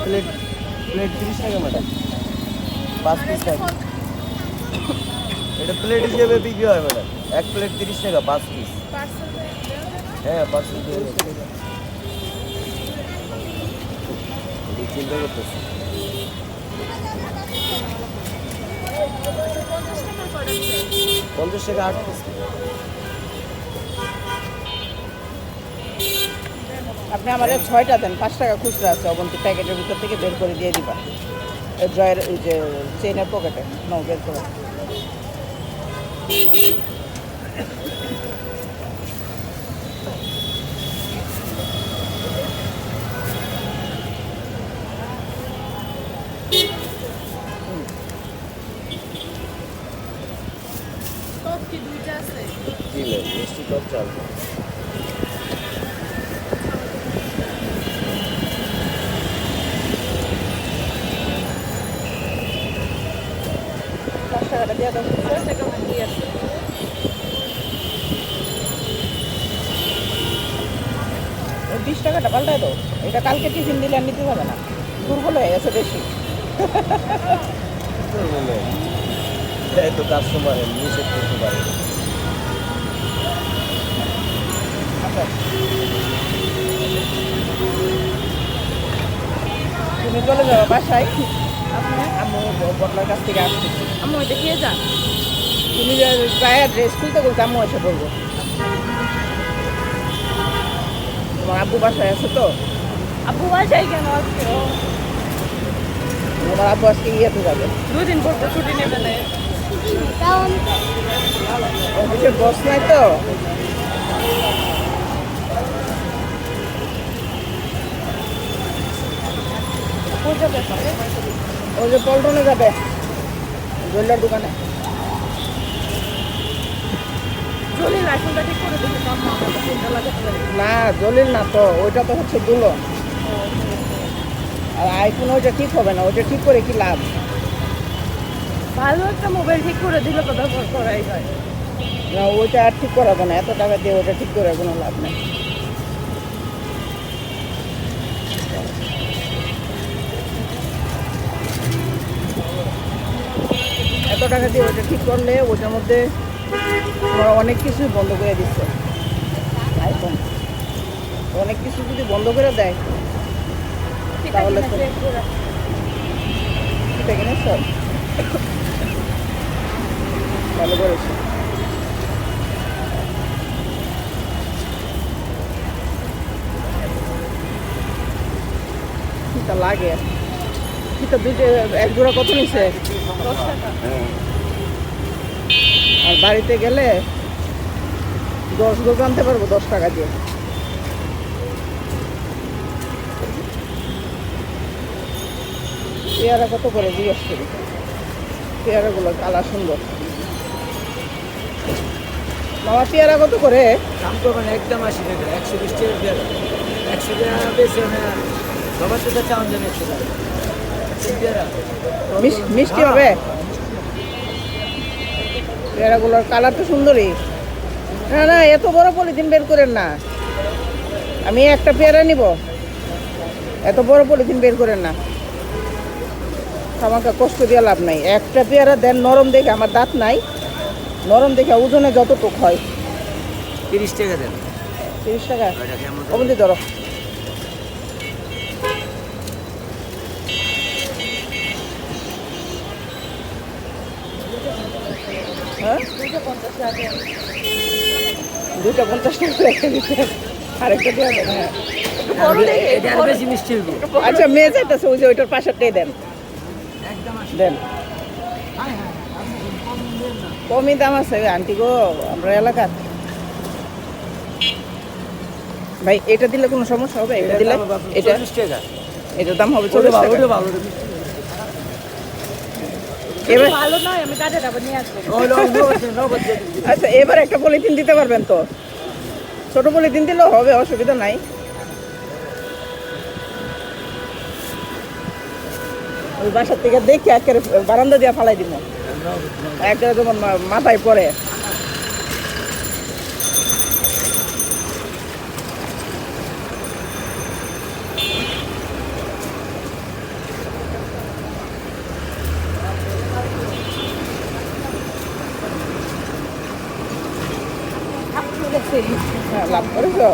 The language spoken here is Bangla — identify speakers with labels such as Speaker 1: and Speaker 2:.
Speaker 1: প্লেট প্লেট 30 টাকা ম্যাডাম, 5 পিস থাকে। এটা প্লেট হিসেবে বিক্রি হয় ম্যাডাম, এক প্লেট 30 টাকা, 5 পিস। হ্যাঁ, পার্সেল দিয়ে চিন্তা করতেছি। 50 টাকা 8 পিস।
Speaker 2: আপনি আমাদের 6টা দেন, 5 টাকা খুচরা আছে অবন্তী প্যাকেটের ভিতর থেকে বের করে দিয়ে দিবা। জয়ের ওই যে চেইনের পকেটে নাও বের করে।
Speaker 1: জি ম্যাম, মিষ্টি টক চাল।
Speaker 2: টাকাটা দিয়ে দাও। 5 টাকা বাকি আছে। ওই 20 টাকাটা পাল্টায় দাও। এটা কালকে টিফিন দিলে আর নিতে হবে না, দুর্বল হয়ে গেছে বেশি।
Speaker 1: এই তো কাস্টমার নিষেধ করতে পারে।
Speaker 2: তুমি চলে যাবো বাসায়, আম্মু বটলার কাছ থেকে আসতেছি। আম্মু এটা খেয়ে যান, তুমি গায়ে ড্রেস খুলতে বলতে আম্মু এসে বলবো। তোমার আব্বু বাসায় আছে তো?
Speaker 3: আব্বু বাসায় কেন আজকে?
Speaker 2: আমার আব্বু আজকে ইয়েতে যাবে,
Speaker 3: 2 দিন পর তো ছুটি নেবে না।
Speaker 2: অফিসের বস নাই তো।
Speaker 3: কোথায় যাবে?
Speaker 2: ওই যে পল্টনে যাবে, জুয়েলার দোকানে।
Speaker 3: জলিল আইফোনটা ঠিক করে দিতে পারবো, আমার তো চিন্তা লাগাতে পারে।
Speaker 2: না জলিল না তো, ওইটা তো হচ্ছে দুলন। আর আইফোন ওইটা ঠিক হবে না, ওইটা ঠিক করে কি লাভ?
Speaker 3: ভালো একটা মোবাইল ঠিক করে দিলে তো ব্যবহার করাই যায়।
Speaker 2: না ওইটা আর ঠিক করাবো না, এত টাকা দিয়ে ওইটা ঠিক করে কোনো লাভ নেই। এত টাকা দিয়ে ওইটা ঠিক করলে ওইটার মধ্যে তোমার অনেক কিছুই বন্ধ করে দিচ্ছে আইফোন। অনেক কিছু যদি বন্ধ করে দেয় তাহলে তো ঠিক আছে না স্যার, ভালো করেছে। কিটা লাগে, কিটা দুইটা এক জোড়া কত নিছে?
Speaker 3: 10 টাকা।
Speaker 2: আর বাড়িতে গেলে 10 গজ আনতে পারবো 10 টাকা দিয়ে। পেয়ারা কত করে জিজ্ঞেস করি, পেয়ারাগুলো কালার সুন্দর। মামা পেয়ারা কত করে?
Speaker 1: দাম করবেন একদম 80 টাকা, 120 টাকা পেয়ারা, 100 টাকা বেশি না। সবার তো চাউন জানি 100 টাকা পেয়ারা।
Speaker 2: মিষ্টি হবে পেয়ারাগুলোর কালার তো সুন্দরই। না না এত বড় পলিথিন বের করেন না, আমি একটা পেয়ারা নিব, এত বড় পলিথিন বের করেন না। আমাকে কষ্ট দিয়ে লাভ নাই, একটা পেয়ারা দেন নরম দেখে, আমার দাঁত নাই, নরম দেখে ওজনে যতটুক হয়।
Speaker 1: 30 টাকা দেন।
Speaker 2: 30 টাকা
Speaker 1: এটা কেমন?
Speaker 2: অবধি ধরো। হ্যাঁ 250 টাকা রেখে দিতে, আরেকটা দিয়ে দেন। হ্যাঁ
Speaker 1: এটা আর বেশি মিষ্টি হইব।
Speaker 2: আচ্ছা মেয়ে যাইতেছে, ওই যে ওইটার পাশেরটাই দেন, দেন। কমই দাম আছে আন্টি গো আমরা এলাকার। ভাই এটা দিলে কোনো সমস্যা হবে? এটা দিলে এটা
Speaker 1: 40 টাকা।
Speaker 2: এটার দাম হবে 40 টাকা।
Speaker 1: ওটা ভালো।
Speaker 2: এবার
Speaker 3: ভালো নয়, আমি কাজে যাবো নিয়ে আসবো।
Speaker 2: আচ্ছা এবার একটা পলিথিন দিতে পারবেন তো? ছোট পলিথিন দিলেও হবে, অসুবিধা নাই। ওই বাসার থেকে দেখে একেবারে বারান্দা দিয়ে ফালাই দিব, একেবারে যখন মাথায় পড়ে।
Speaker 3: করছি।
Speaker 2: হ্যাঁ, লাভ করেছো?